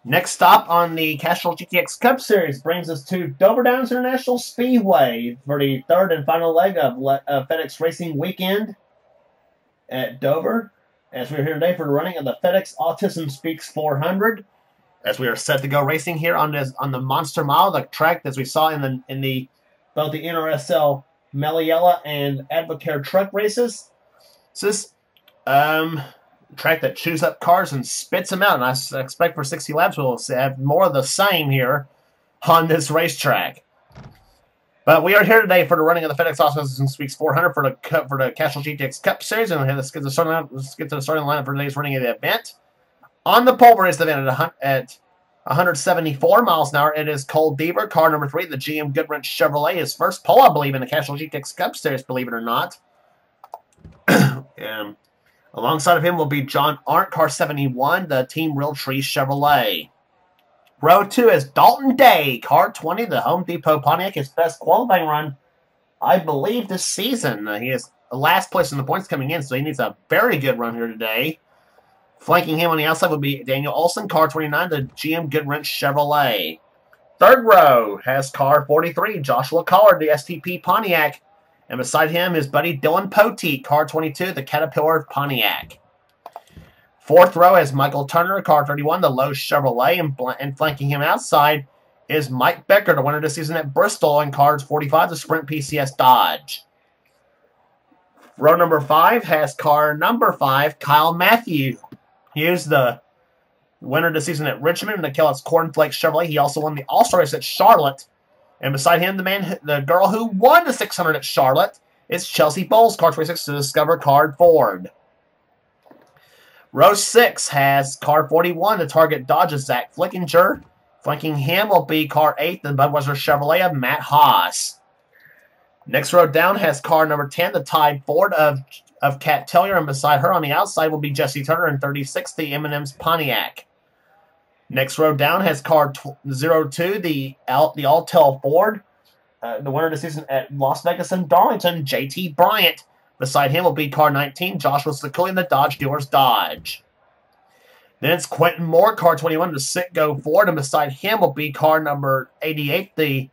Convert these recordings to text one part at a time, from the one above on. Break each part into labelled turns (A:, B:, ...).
A: Next stop on the Castrol GTX Cup Series brings us to Dover Downs International Speedway for the third and final leg of FedEx Racing Weekend at Dover. As we're here today for the running of the FedEx Autism Speaks 400, as we are set to go racing here on the Monster Mile, the track as we saw in both the NRSL Meliella and Advocare truck races. So this track that chews up cars and spits them out, and I expect for 60 laps we'll have more of the same here on this racetrack. But we are here today for the running of the FedEx Autism Speaks 400 for the Castrol GTX Cup Series, and let's get to the starting lineup for today's running of the event. On the pole race event at 174 miles an hour, it is Cole Deaver, car number 3, the GM Goodwrench Chevrolet, his first pole, I believe, in the Castrol GTX Cup Series, believe it or not. Alongside of him will be John Arndt, car 71, the Team Realtree Chevrolet. Row 2 is Dalton Day, car 20, the Home Depot Pontiac, his best qualifying run, I believe, this season. He is last place in the points coming in, so he needs a very good run here today. Flanking him on the outside will be Daniel Olson, car 29, the GM Goodwrench Chevrolet. Third row has car 43, Joshua Collard, the STP Pontiac. And beside him, his buddy Dylan Poteet, car 22, the Caterpillar Pontiac. Fourth row has Michael Turner, car 31, the Lowe's Chevrolet. And flanking him outside is Mike Becker, the winner this season at Bristol, in cars 45, the Sprint PCS Dodge. Row number 5 has car number 5, Kyle Matthew. He is the winner this season at Richmond, the Kellogg's Cornflakes Chevrolet. He also won the All-Star race at Charlotte. And beside him, the girl who won the 600 at Charlotte is Chelsea Bowles, car 26, to Discover Card Ford. Row 6 has car 41, the Target Dodge's Zach Flickinger. Flanking him will be car 8, the Budweiser Chevrolet of Matt Haas. Next row down has car number 10, the Tide Ford of Kat Tellier, and beside her on the outside will be Jesse Turner in 36, the M&M's Pontiac. Next row down has car 02, the Altel Ford, the winner this season at Las Vegas and Darlington, JT Bryant. Beside him will be car 19, Joshua Sekuli, the Dodge Dealers Dodge. Then it's Quentin Moore, car 21, the Citgo Ford, and beside him will be car number 88, the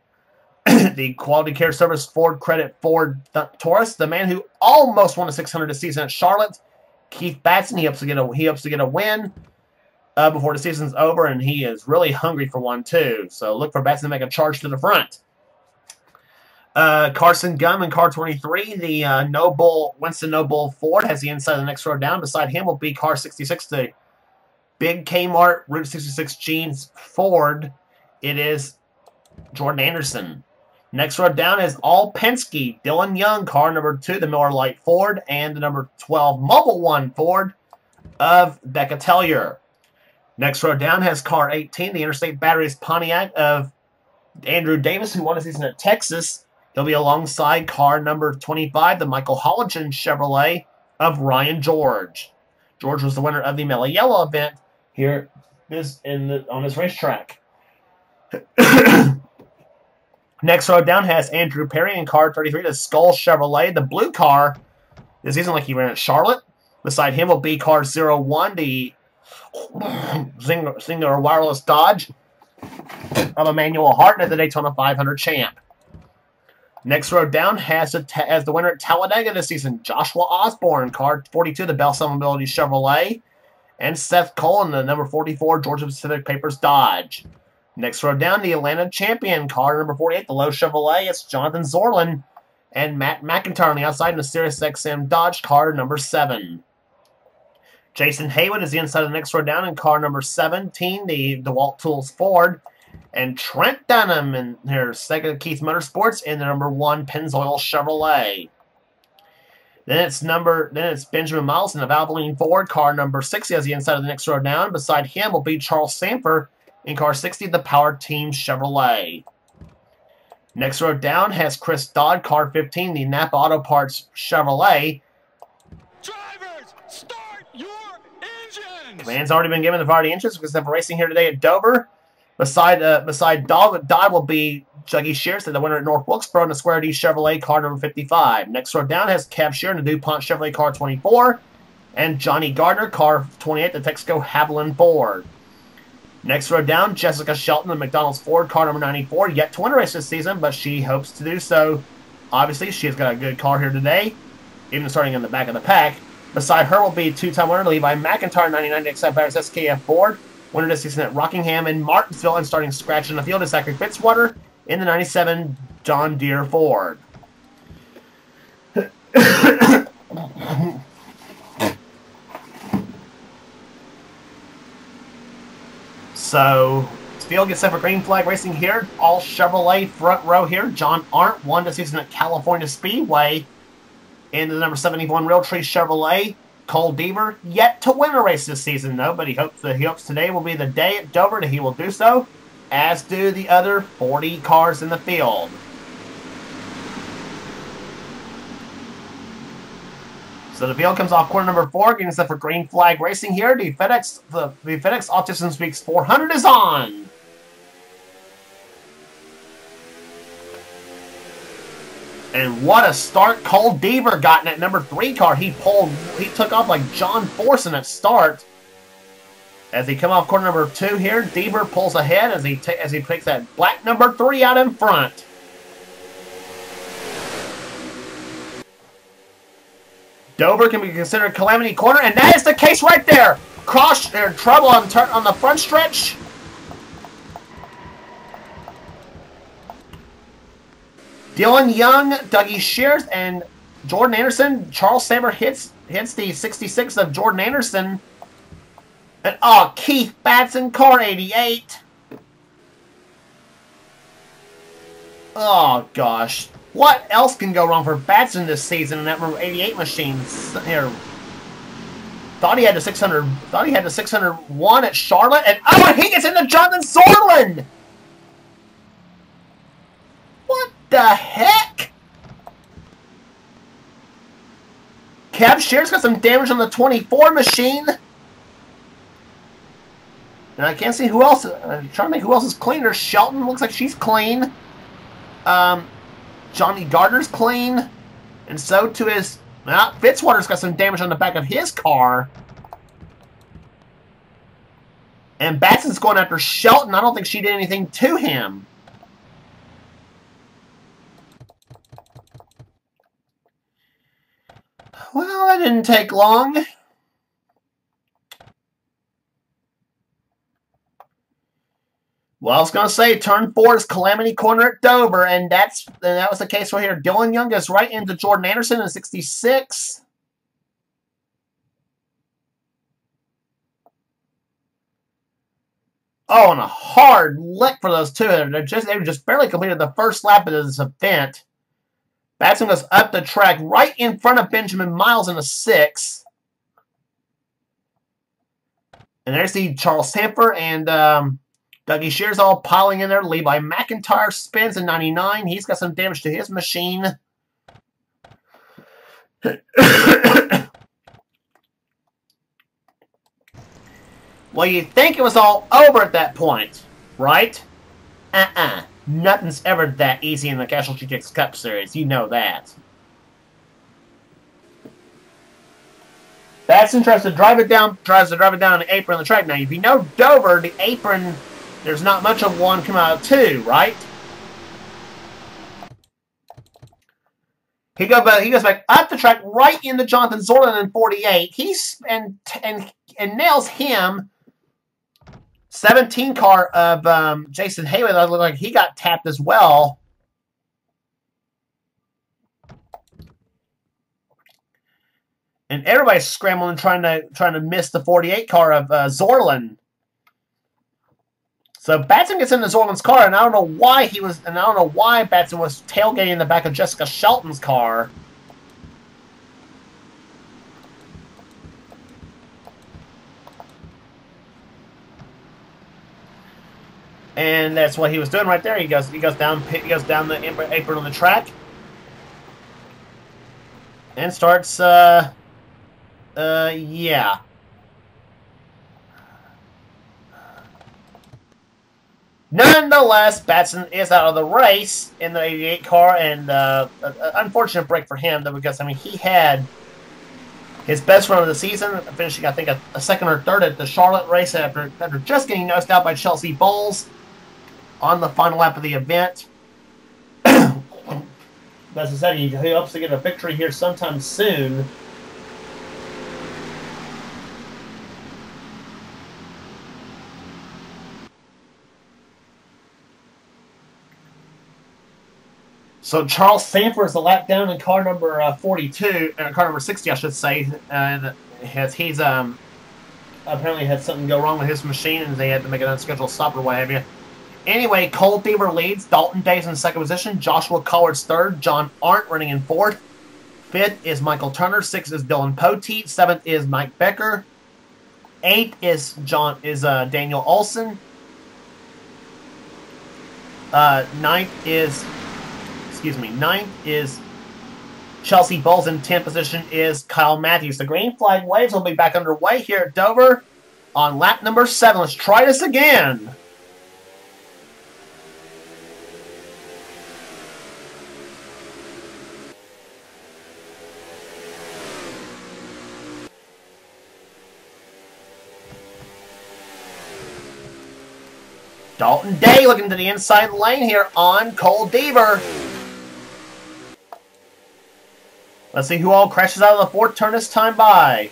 A: Quality Care Service Ford Credit Ford Taurus, the man who almost won a 600 this season at Charlotte, Keith Batson. He hopes to get a win before the season's over, and he is really hungry for one too. So look for Batson to make a charge to the front. Carson Gum in car 23, the Winston Noble Ford, has the inside of the next row down. Beside him will be car 66, the Big Kmart Route 66 Jeans Ford. It is Jordan Anderson. Next row down is All Penske, Dylan Young, car number 2, the Miller Lite Ford, and the number 12 Mobile One Ford of Becca Tellier. Next row down has car 18, the Interstate Batteries Pontiac of Andrew Davis, who won a season at Texas. He'll be alongside car number 25, the Michael Holligen Chevrolet of Ryan George. George was the winner of the Meliella event here on this racetrack. Next row down has Andrew Perry in car 33, the Skull Chevrolet, the blue car. This isn't like he ran at Charlotte. Beside him will be car 01, the Singer Wireless Dodge of Emmanuel Hart at the Daytona 500 champ. Next row down has the winner at Talladega this season, Joshua Osborne, car 42, the Bell Southern Mobility Chevrolet, and Seth Cullen, the number 44, Georgia Pacific Papers Dodge. Next row down, the Atlanta champion, car number 48, the Lowe's Chevrolet, it's Jonathan Zorlin, and Matt McIntyre on the outside in the Sirius XM Dodge, car number 7. Jason Haywood is the inside of the next row down in car number 17, the DeWalt Tools Ford. And Trent Dunham in here, second Keith Motorsports, in the number 1 Pennzoil Chevrolet. Then it's Benjamin Miles in the Valvoline Ford, car number 60 as the inside of the next row down. Beside him will be Charles Sanford in car 60, the Power Team Chevrolet. Next row down has Chris Dodd, car 15, the Napa Auto Parts Chevrolet.
B: Drivers, start your engines!
A: Command's already been given the variety engines because they're racing here today at Dover. Beside Dodd will be Dougie Shears, the winner at North Wilkesboro in the Square D Chevrolet car number 55. Next row down has Kev Shear in the DuPont Chevrolet car 24. And Johnny Gardner, car 28, the Texaco Haviland Ford. Next row down, Jessica Shelton, the McDonald's Ford, car number 94. Yet to win a race this season, but she hopes to do so. Obviously, she's got a good car here today, even starting in the back of the pack. Beside her will be two-time winner Levi McIntyre, 99 XF Batteries SKF Ford. Winner this season at Rockingham and Martinsville, and starting scratch in the field is Zachary Fitzwater in the 97 John Deere Ford. So, field gets set for green flag racing here. All Chevrolet front row here. John Arndt won this season at California Speedway in the number 71 Realtree Chevrolet. Cole Deaver yet to win a race this season, though, but he hopes today will be the day at Dover that he will do so, as do the other 40 cars in the field. So the field comes off corner number 4, getting set for green flag racing here. The FedEx Autism Weeks 400 is on. And what a start Cole Deaver got in that number 3 car. He took off like John Forson at start. As he come off corner number 2 here, Deaver pulls ahead as he takes that black number 3 out in front. Dover can be considered Calamity Corner, and that is the case right there. Cross trouble on the front stretch. Dylan Young, Dougie Shears, and Jordan Anderson. Charles Saber hits the 66 of Jordan Anderson. And Keith Batson, car 88. Oh gosh. What else can go wrong for Batson this season in that number 88 machine? Here. Thought he had the 600. Thought he had the 601 at Charlotte, and and he gets into Jonathan Sorland. What the heck? Kev Shear's got some damage on the 24 machine. And I can't see who else. I'm trying to think who else is cleaner. Shelton looks like she's clean. Johnny Gardner's clean. And so too is... Well, Fitzwater's got some damage on the back of his car. And Batson's going after Shelton. I don't think she did anything to him. Well, that didn't take long. Well, I was going to say, turn 4 is Calamity Corner at Dover, and that was the case right here. Dylan Young goes right into Jordan Anderson in 66. Oh, and a hard lick for those two. They just barely completed the first lap of this event. Batson goes up the track right in front of Benjamin Miles in a 6. And there's the Charles Sanford and... Dougie Shears all piling in there. Levi McIntyre spins in 99. He's got some damage to his machine. Well, you'd think it was all over at that point, right? Nothing's ever that easy in the Castrol GTX Cup Series. You know that. Batson tries to drive it down on the apron on the track. Now, if you know Dover, the apron... There's not much of one come out of 2, right? He goes back up the track right into Jonathan Zorlin in 48. And nails him. 17 car of Jason Haley. That looked like he got tapped as well. And everybody's scrambling trying to miss the 48 car of Zorlin. So Batson gets into Zorlin's car, and I don't know why Batson was tailgating in the back of Jessica Shelton's car. And that's what he was doing right there. He goes down the apron on the track. And starts yeah. Nonetheless, Batson is out of the race in the 88 car, and an unfortunate break for him, though, because, I mean, he had his best run of the season, finishing, I think, a second or third at the Charlotte race after just getting nosed out by Chelsea Bowles on the final lap of the event. As I said, he hopes to get a victory here sometime soon. So Charles Sanford is a lap down in car number 42, car number 60, I should say, and he's apparently had something go wrong with his machine, and they had to make an unscheduled stop or what have you. Anyway, Cole Deaver leads. Dalton Day's in second position. Joshua Collard's third. John Arndt running in fourth. Fifth is Michael Turner. Sixth is Dylan Poteet. Seventh is Mike Becker. Eighth is Daniel Olson. Ninth is Chelsea Bowles. In 10th position is Kyle Matthews. The green flag waves will be back underway here at Dover on lap number 7. Let's try this again. Dalton Day looking to the inside lane here on Cole Deaver. Let's see who all crashes out of the fourth turn this time by.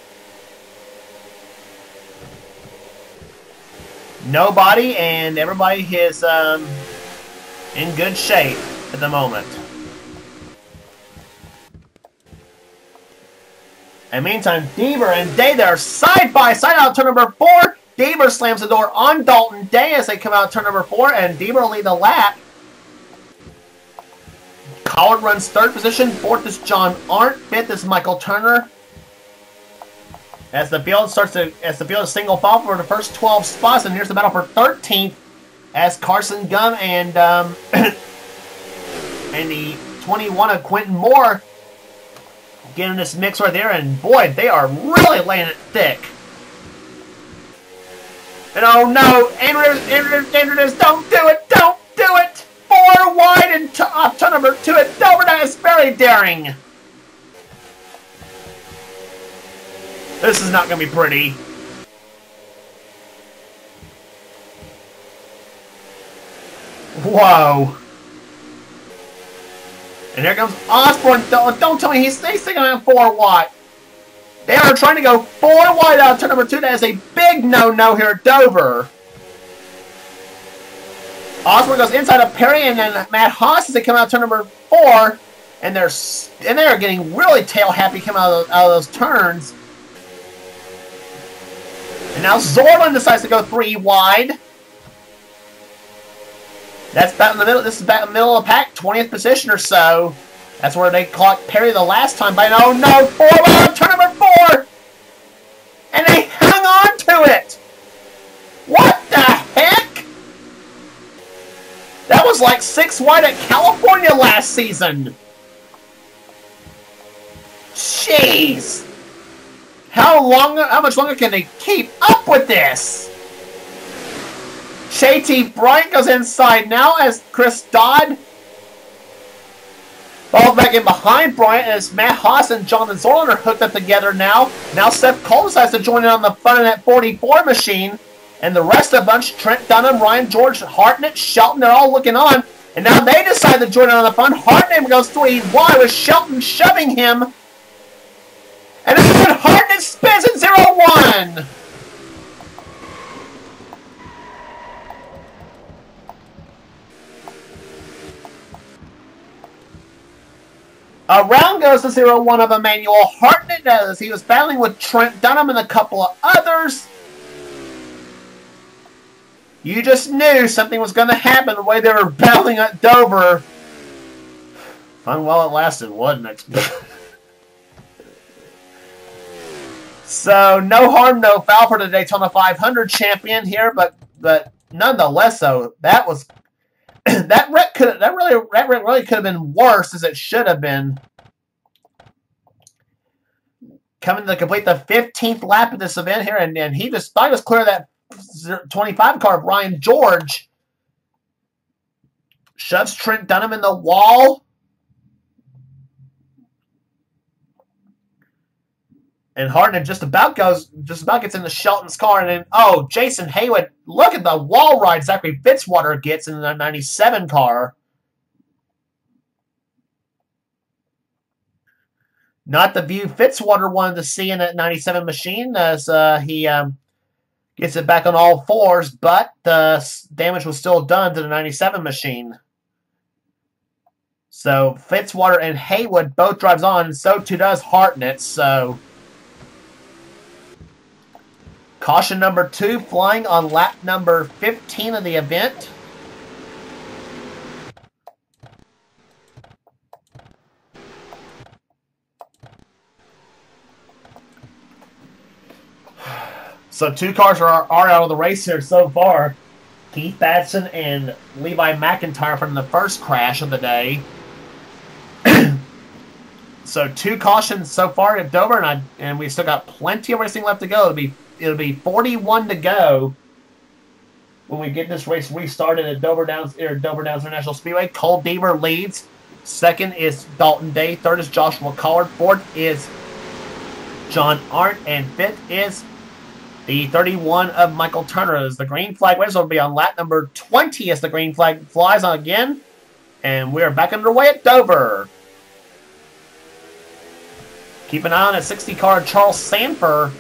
A: Nobody, and everybody is in good shape at the moment. And meantime, Deaver and Day, they're side by side out of turn number 4. Deaver slams the door on Dalton Day as they come out of turn number 4, and Deaver will lead the lap. Collard runs third position. Fourth is John Arndt. Fifth is Michael Turner. As the field is single file for the first 12 spots, and here's the battle for 13th as Carson Gum and the 21 of Quentin Moore get in this mix right there, and boy, they are really laying it thick. And oh no, Andrews, don't do it, don't do it! 4 wide and off turn number 2 at Dover. That is very daring. This is not going to be pretty. Whoa. And here comes Osborne. Don't tell me he's thinking on 4 wide. They are trying to go 4 wide out of turn number 2. That is a big no-no here at Dover. Osborne goes inside of Perry, and then Matt Haas as they come out of turn number 4, and they're getting really tail happy coming out of those turns. And now Zorlin decides to go 3 wide. That's about in the middle. This is about in the middle of the pack, 20th position or so. That's where they caught Perry the last time. But oh no, 4 wide on turn number 4, and they hung on to it. What the heck? That was like 6 wide at California last season. Jeez. How much longer can they keep up with this? JT Bryant goes inside now as Chris Dodd falls back in behind Bryant as Matt Haas and Jonathan Zorlin are hooked up together now. Now Seth Cole decides to join in on the fun in that 44 machine. And the rest of the bunch, Trent Dunham, Ryan George, Hartnett, Shelton, they're all looking on. And now they decide to join in on the fun. Hartnett goes 3 wide with Shelton shoving him. And then Hartnett spins at 0-1. Around goes the 0-1 of Emmanuel Hartnett as he was battling with Trent Dunham and a couple of others. You just knew something was going to happen the way they were battling at Dover. Fun while it lasted, wasn't it? So, no harm, no foul for the Daytona 500 champion here, but nonetheless, though, that was that wreck really could have been worse as it should have been. Coming to complete the 15th lap of this event here, and he just thought he was clear of that 25 car of Ryan George. shoves Trent Dunham in the wall. And Hartnett just about gets into Shelton's car, and then Jason Haywood, look at the wall ride Zachary Fitzwater gets in the 97 car. Not the view Fitzwater wanted to see in that 97 machine, as he gets it back on all fours, but the damage was still done to the 97 machine. So Fitzwater and Haywood both drives on, and so too does Hartnett. So caution number 2 flying on lap number 15 of the event. So 2 cars are out of the race here so far. Keith Batson and Levi McIntyre from the first crash of the day. So 2 cautions so far at Dover, and we still got plenty of racing left to go. It'll be 41 to go when we get this race restarted at Dover Downs International Speedway. Cole Deaver leads. Second is Dalton Day. Third is Joshua Collard. Fourth is John Arndt. And fifth is the 31 of Michael Turner. As the green flag waves, will be on lap number 20 as the green flag flies on again. And we're back underway at Dover. Keep an eye on a 60 car Charles Sanford.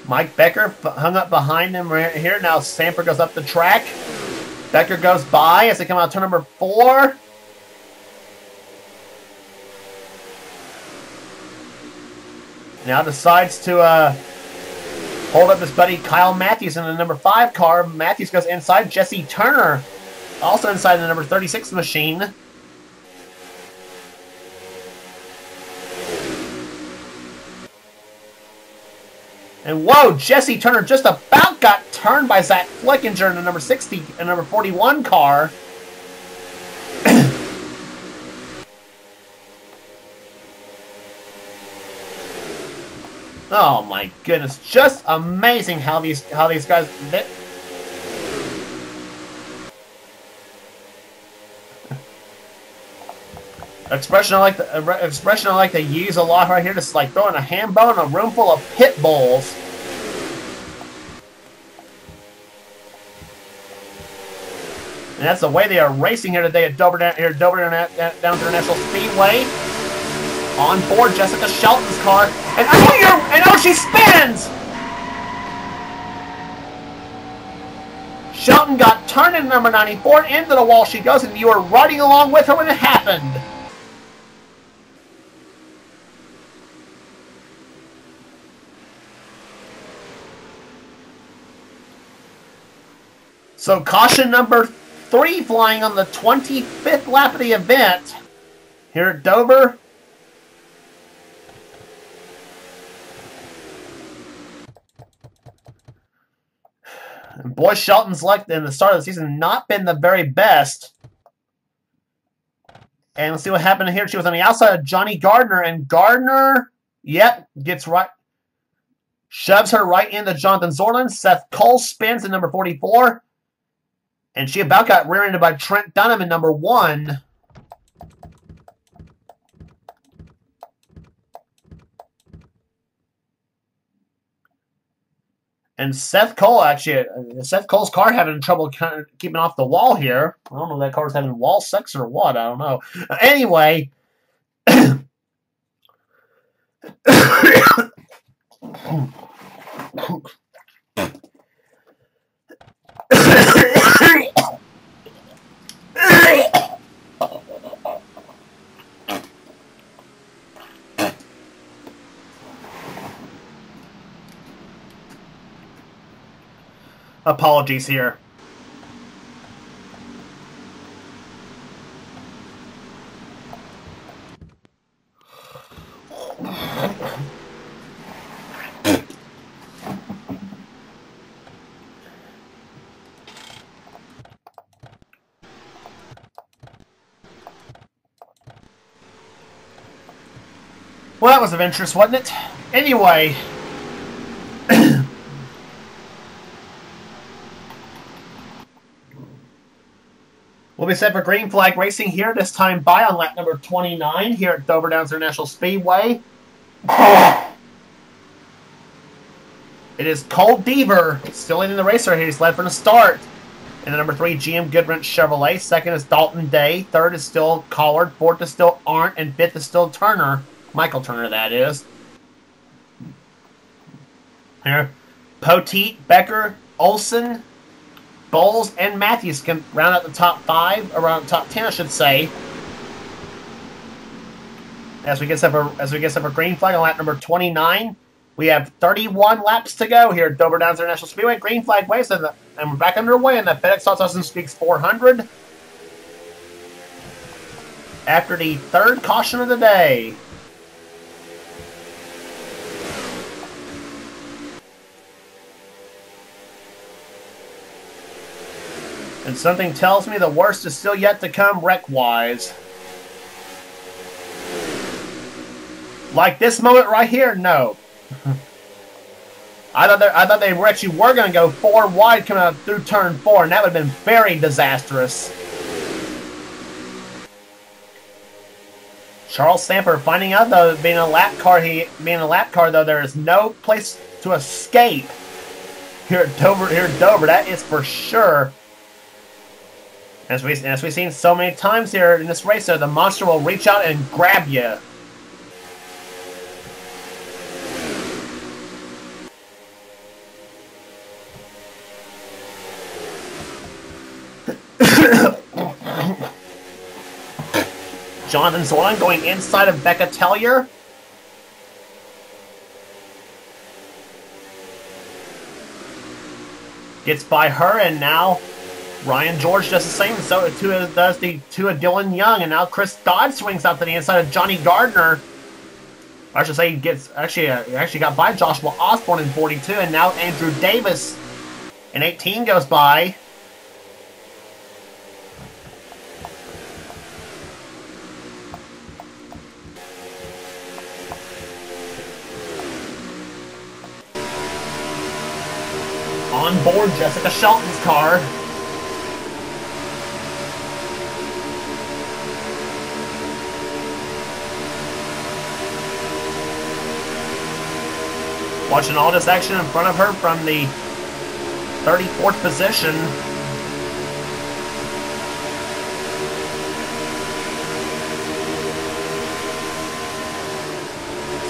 A: Mike Becker hung up behind him right here. Now Sanford goes up the track. Becker goes by as they come out turn number 4. Now decides to hold up his buddy Kyle Matthews in the number 5 car. Matthews goes inside. Jesse Turner also inside the number 36 machine. And whoa, Jesse Turner just about got turned by Zach Flickinger in the number 60 and number 41 car. Oh my goodness, just amazing how these guys. Expression I like to use a lot right here, just like throwing a ham bone in a room full of pit bulls. And that's the way they are racing here today at Dover Down International Speedway. On board Jessica Shelton's car, and she spins. Shelton got turned in number 94 into the wall. She goes, and you were riding along with her when it happened. So caution number 3 flying on the 25th lap of the event here at Dover. And boy, Shelton's luck in the start of the season not been the very best. And let's see what happened here. She was on the outside of Johnny Gardner, and Gardner, gets right, shoves her right into Jonathan Zorlin. Seth Cole spins in number 44. And she about got rear-ended by Trent Dunham in number 1. And Seth Cole's car having trouble kind of keeping off the wall here. I don't know if that car's having wall sex or what. I don't know. Anyway. Apologies here. Well, that was of interest, wasn't it? Anyway. We'll be set for green flag racing here, this time by on lap number 29 here at Dover Downs International Speedway. It is Cole Deaver still in the race right here. He's led from the start. And the number 3 GM Goodwrench Chevrolet. Second is Dalton Day. Third is still Collard. Fourth is still Arndt. And fifth is still Turner. Michael Turner, that is. Here, Poteet, Becker, Olson, Bowles, and Matthews can round out the top 5, around the top 10, I should say. As we get set for green flag on lap number 29, we have 31 laps to go here at Dover Downs International Speedway. Green flag waves, and we're back underway in the FedEx Autism Speaks 400. After the third caution of the day. And something tells me the worst is still yet to come wreck-wise. Like this moment right here? No. I thought they actually were going to go 4 wide coming out through turn 4, and that would have been very disastrous. Charles Samper finding out, though, being a lap car, though, there is no place to escape here at Dover. That is for sure. As we've seen so many times here in this race, the monster will reach out and grab you. Jonathan Zorn going inside of Becca Tellier. Gets by her, and now Ryan George does the same, so does the two of Dylan Young, and now Chris Dodd swings out to the inside of Johnny Gardner. I should say he actually got by Joshua Osborne in 42, and now Andrew Davis in 18 goes by. On board Jessica Shelton's car. Watching all this action in front of her from the 34th position.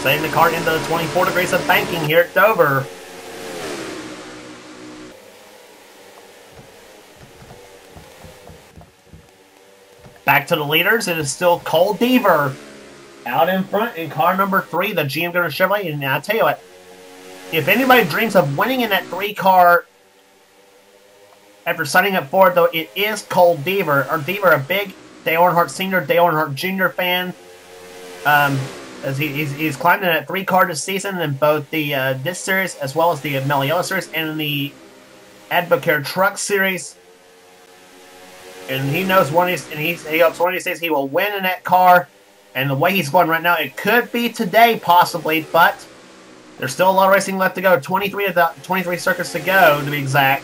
A: Setting the car into the 24 degrees of banking here at Dover. Back to the leaders, it is still Cole Deaver out in front in car number 3, the GM Goodwrench Chevrolet. And I'll tell you what, if anybody dreams of winning in that 3 car after signing up for it, though, it is Cole Deaver. Or Deaver, a big Dale Earnhardt Sr., Dale Earnhardt Jr. fan. As he's climbed in that 3 car this season in both the this series as well as the Meliella series and in the Advocare Truck series. And he knows he hopes one of these days he will win in that car. And the way he's going right now, it could be today possibly, but there's still a lot of racing left to go. 23 circuits to go, to be exact.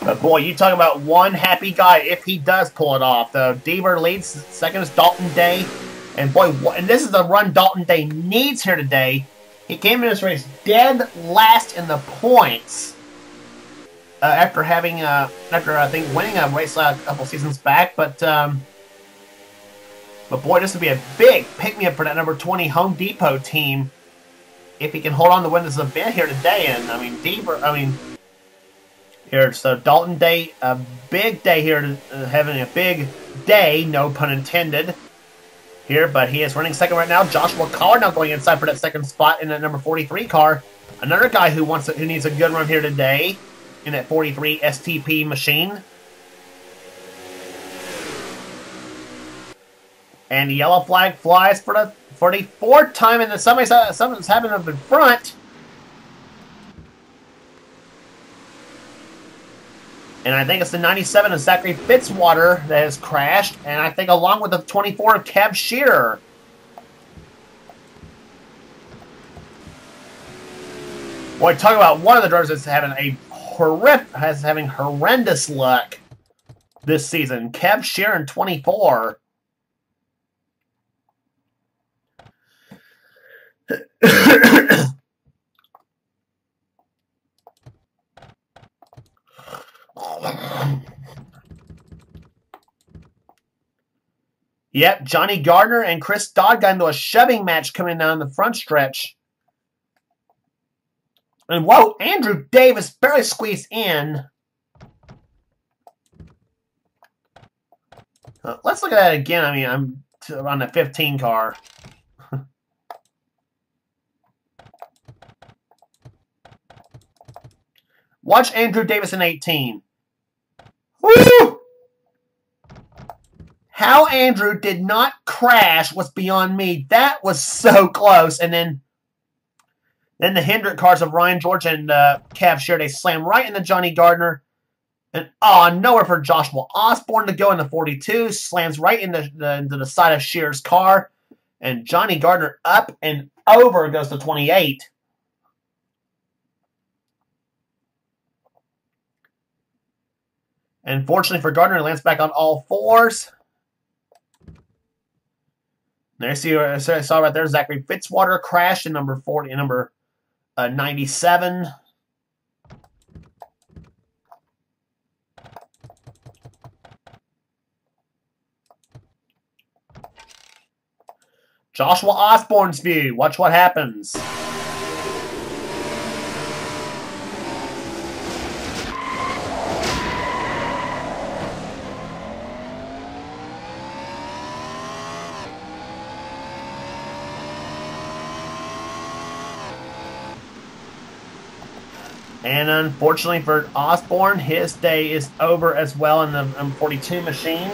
A: But boy, you talk about one happy guy if he does pull it off. The Deaver leads. Second is Dalton Day. And boy, and this is the run Dalton Day needs here today. He came in this race dead last in the points. After I think winning a race a couple seasons back, but boy, this would be a big pick-me-up for that number 20 Home Depot team if he can hold on to win this event here today. And so Dalton Day, a big day here, having a big day, no pun intended. Here, but he is running second right now. Joshua Collard now going inside for that second spot in that number 43 car. Another guy who needs a good run here today in that 43 STP machine. And the yellow flag flies for the 4th time, and something's happening up in front. And I think it's the 97 of Zachary Fitzwater that has crashed. And I think along with the 24 of Kev Shearer. Boy, talk about one of the drivers that's having having horrendous luck this season. Kev Shearer in 24. Yep, Johnny Gardner and Chris Dodd got into a shoving match coming down the front stretch. And whoa, Andrew Davis barely squeezed in. Let's look at that again. I mean, I'm on the 15 car. Watch Andrew Davis in 18. Woo! How Andrew did not crash was beyond me. That was so close. And then the Hendrick cars of Ryan George and Cav Shearer, they slam right into Johnny Gardner. And nowhere for Joshua Osborne to go in the 42. Slams right into the side of Shearer's car. And Johnny Gardner up and over goes to 28. And fortunately for Gardner, he lands back on all fours. There, see, I saw right there, Zachary Fitzwater crashed in number 40, number 97. Joshua Osborne's view. Watch what happens. And unfortunately for Osborne, his day is over as well in the 42 machine.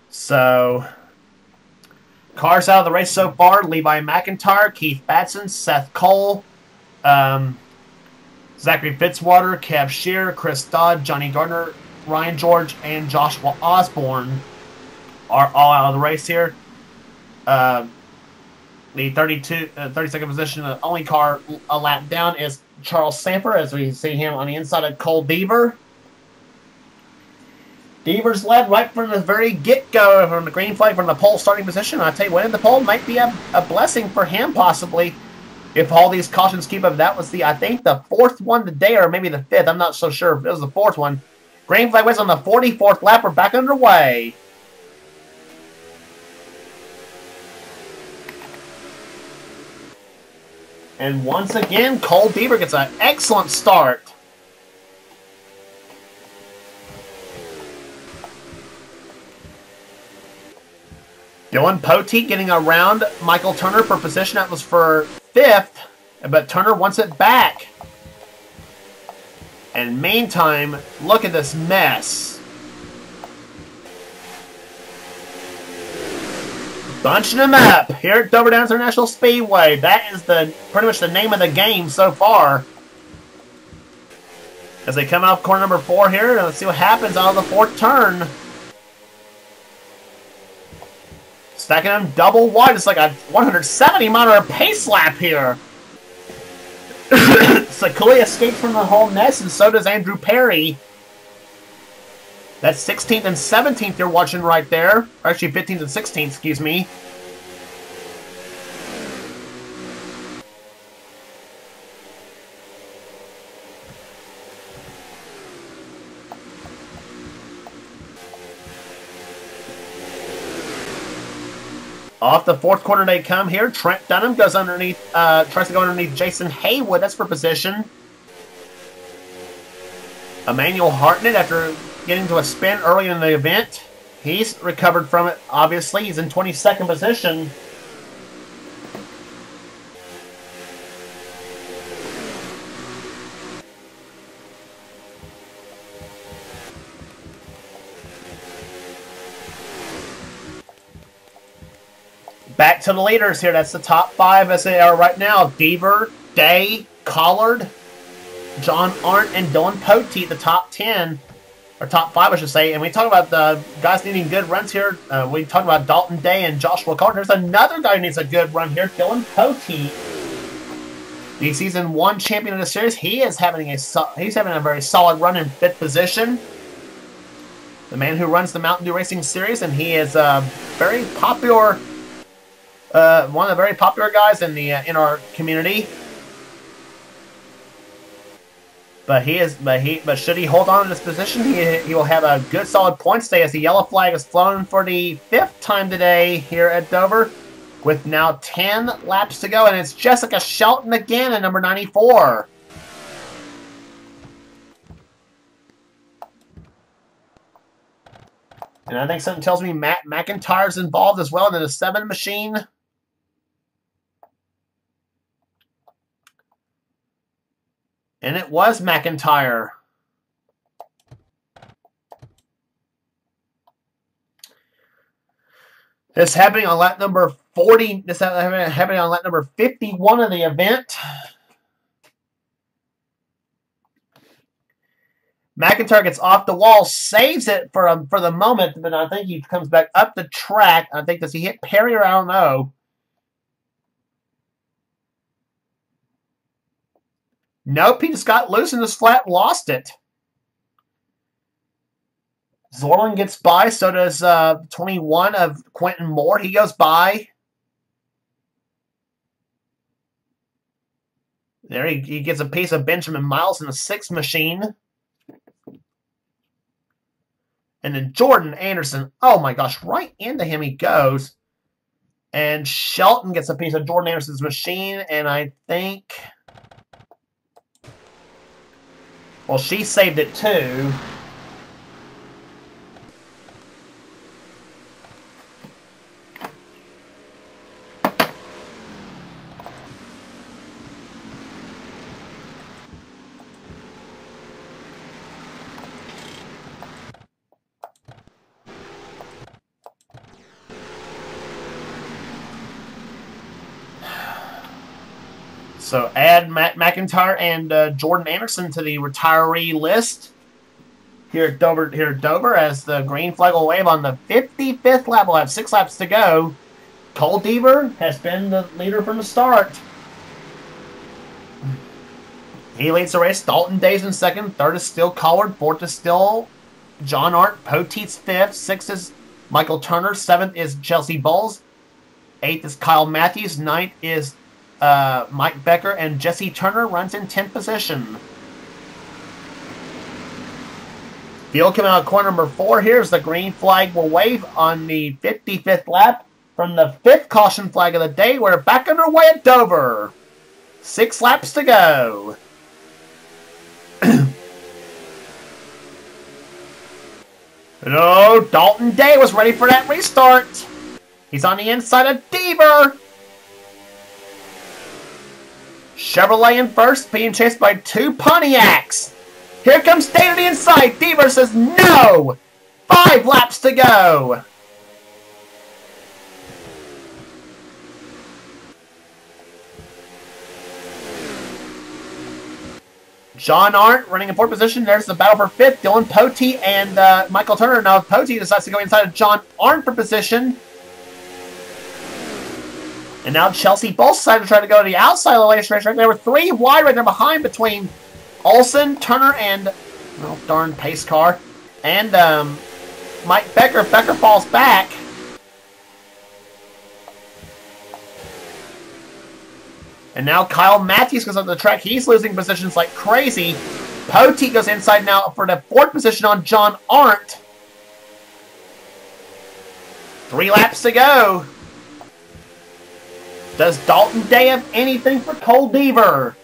A: So, cars out of the race so far: Levi McIntyre, Keith Batson, Seth Cole, Zachary Fitzwater, Kev Shearer, Chris Dodd, Johnny Gardner, Ryan George, and Joshua Osborne are all out of the race here. The 32nd position, the only car a lap down is Charles Samper, as we see him on the inside of Cole Deaver. Deaver's led right from the very get-go, from the green flag, from the pole starting position. I tell you, winning the pole might be a blessing for him, possibly, if all these cautions keep up. That was I think, the fourth one today, or maybe the fifth. I'm not so sure if it was the fourth one. Green flag was on the 44th lap. We're back underway. And once again, Cole Deaver gets an excellent start. Dylan Poteet getting around Michael Turner for position. That was for fifth, but Turner wants it back. And meantime, look at this mess. Bunching them up here at Dover Downs International Speedway. That is pretty much the name of the game so far. As they come off corner number 4 here, let's see what happens out of the fourth turn. Stacking them double wide. It's like a 170 mile pace lap here. Sakuli escaped from the whole mess, and so does Andrew Perry. That's 16th and 17th you're watching right there. Or actually, 15th and 16th, excuse me. Off the fourth corner they come here. Trent Dunham goes underneath, tries to go underneath Jason Haywood. That's for position. Emmanuel Hartnett, after getting to a spin early in the event, he's recovered from it, obviously. He's in 22nd position. back to the leaders here. That's the top 5 as they are right now. Deaver, Day, Collard, John Arndt, and Dylan Poteet, the top 10. Or top 5, I should say. And we talk about the guys needing good runs here. We talked about Dalton Day and Joshua Collard. There's another guy who needs a good run here, Dylan Poteet. The season 1 champion of the series. He's having a very solid run in 5th position. The man who runs the Mountain Dew Racing Series, and he is very popular, one of the very popular guys in our community. But should he hold on to this position, he will have a good solid points day as the yellow flag is flown for the 5th time today here at Dover, with now 10 laps to go, and it's Jessica Shelton again at number 94. And I think something tells me Matt McIntyre's involved as well in the 7 machine. And it was McIntyre. This happening on lap number 40. This happening on lap number 51 of the event. McIntyre gets off the wall, saves it for the moment, but I think he comes back up the track. I think, does he hit Perry or I don't know. Nope, he just got loose in this flat and lost it. Zorlin gets by, so does 21 of Quentin Moore. He goes by. There he gets a piece of Benjamin Miles in the 6th machine. And then Jordan Anderson, oh my gosh, right into him he goes. And Shelton gets a piece of Jordan Anderson's machine, and I think... well, she saved it too. So add Matt McIntyre and Jordan Anderson to the retiree list here at Dover, as the green flag will wave on the 55th lap. We'll have 6 laps to go. Cole Deaver has been the leader from the start. He leads the race. Dalton Day's in 2nd. 3rd is still Collard. 4th is still John Arndt. Poteet's 5th. 6th is Michael Turner. 7th is Chelsea Bowles. 8th is Kyle Matthews. 9th is Mike Becker, and Jesse Turner runs in 10th position. Field coming out of corner number 4. Here's the green flag will wave on the 55th lap from the 5th caution flag of the day. We're back underway at Dover. 6 laps to go. Oh, Dalton Day was ready for that restart. He's on the inside of Deaver. Chevrolet in 1st, being chased by 2 Pontiacs. Here comes Day to the inside. Deaver says no. 5 laps to go. John Arndt running in 4th position. There's the battle for 5th. Dylan Poteet and Michael Turner. Now Poteet decides to go inside of John Arndt for position. And now Chelsea Bowles decided to try to go to the outside of the latest racetrack. There were 3 wide right there behind between Olsen, Turner, and, oh, darn pace car, and Mike Becker. Becker falls back. And now Kyle Matthews goes up the track. He's losing positions like crazy. Poteet goes inside now for the 4th position on John Arndt. 3 laps to go. Does Dalton Day have anything for Cole Deaver?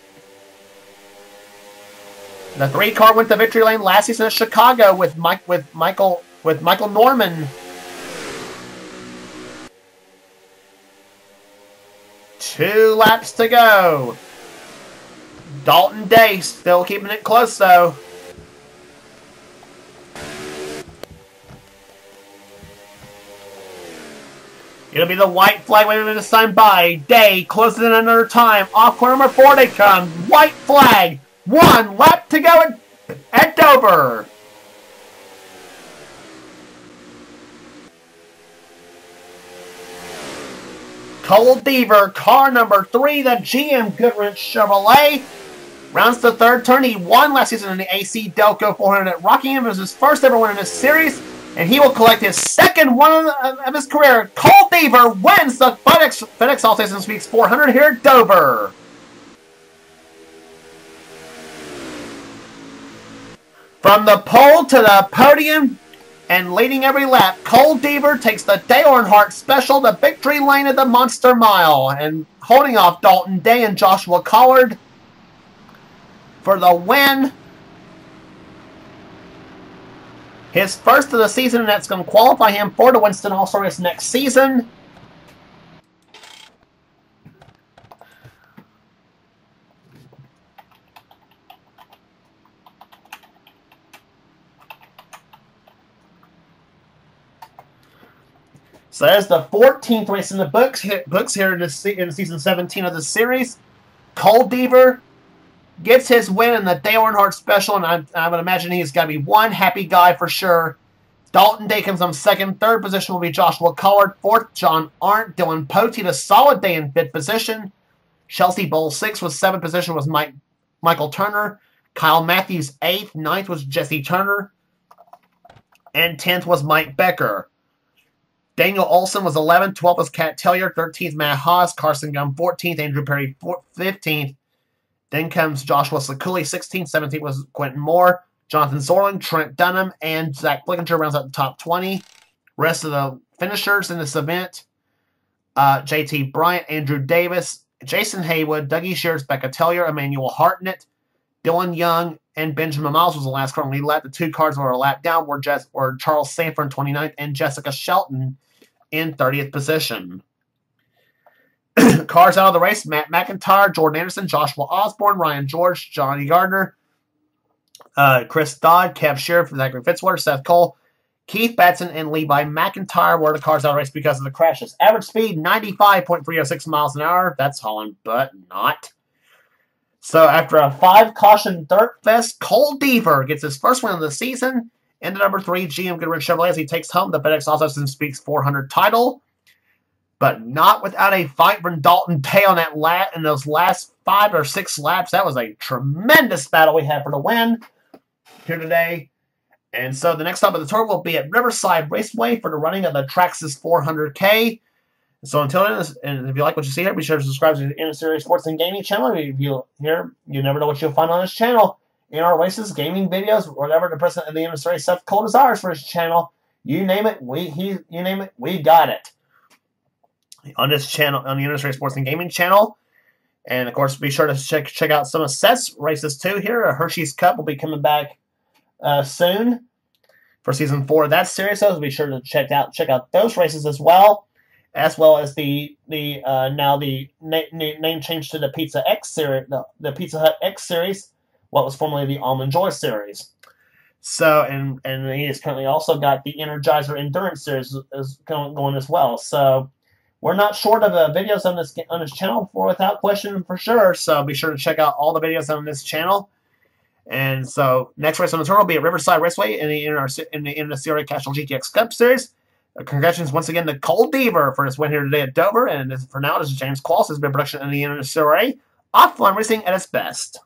A: The 3 car went to victory lane last season at Chicago with Michael Norman. 2 laps to go. Dalton Day still keeping it close though. It'll be the white flag waving this time by. Day closes in another time. Off corner number 4 they come. White flag. 1 lap to go at Dover. Cole Deaver, car number 3, the GM Goodrich Chevrolet, rounds the third turn. He won last season in the AC Delco 400 at Rockingham. It was his first ever win in this series, and he will collect his second one of his career. Cole Deaver wins the FedEx Autism Speaks 400 here at Dover. From the pole to the podium and leading every lap, Cole Deaver takes the Dale Earnhardt Special to victory lane at the Monster Mile, and holding off Dalton Day and Joshua Collard for the win. His first of the season, and that's going to qualify him for the Winston All-Star Race next season. So there's the 14th race in the books here in season 17 of the series. Cole Deaver gets his win in the Dale Earnhardt Special, and I would imagine he's got to be one happy guy for sure. Dalton Day comes on second. Third position will be Joshua Collard. Fourth, John Arndt. Dylan Poteet, a solid day in fifth position. Chelsea Bowl, sixth. With seventh position was Michael Turner. Kyle Matthews, eighth. Ninth was Jesse Turner. And 10th was Mike Becker. Daniel Olson was 11th. 12th was Kat Tellier. 13th, Matt Haas. Carson Gum, 14th. Andrew Perry, 15th. Then comes Joshua Sakuli, 16th. 17th was Quentin Moore. Jonathan Zorling, Trent Dunham, and Zach Flickinger rounds out the top 20. Rest of the finishers in this event, JT Bryant, Andrew Davis, Jason Haywood, Dougie Shears, Becca Tellier, Emmanuel Hartnett, Dylan Young, and Benjamin Miles was the last car on the lap. The two cars were a lap down were Charles Sanford in 29th and Jessica Shelton in 30th position. Cars out of the race, Matt McIntyre, Jordan Anderson, Joshua Osborne, Ryan George, Johnny Gardner, Chris Dodd, Kev Sheriff, Zachary Fitzwater, Seth Cole, Keith Batson, and Levi McIntyre were the cars out of the race because of the crashes. Average speed, 95.306 miles an hour. That's hauling, but not. So after a 5-caution dirt fest, Cole Deaver gets his first win of the season in the number 3 GM Goodrich Chevrolet as he takes home the FedEx Autism Speaks 400 title. But not without a fight from Dalton Day on that lap in those last 5 or 6 laps. That was a tremendous battle we had for the win here today. And so the next stop of the tour will be at Riverside Raceway for the running of the Traxxas 400K. So until then, and if you like what you see here, be sure to subscribe to the NNSCRA Sports and Gaming channel. If you never know what you'll find on this channel. In our races, gaming videos, whatever the president of the NNSCRA Seth Cole desires for his channel, you name it, we got it. On this channel, on the NNSCRA Sports and Gaming channel. And of course, be sure to check out some of Seth's races too here. A Hershey's Cup will be coming back soon for season 4 of that series. So be sure to check out those races as well as the now the name change to the Pizza X series, the Pizza Hut X series, what was formerly the Almond Joy series. So and he has currently also got the Energizer Endurance series is going as well. So we're not short of videos on this channel without question for sure. So be sure to check out all the videos on this channel. And so next race on the tour will be at Riverside Raceway in the NNSCRA Castrol GTX Cup Series. Congratulations once again to Cole Deaver for his win here today at Dover. And for now, this is James Qualls. This has been production in the NNSCRA. Offline racing at its best.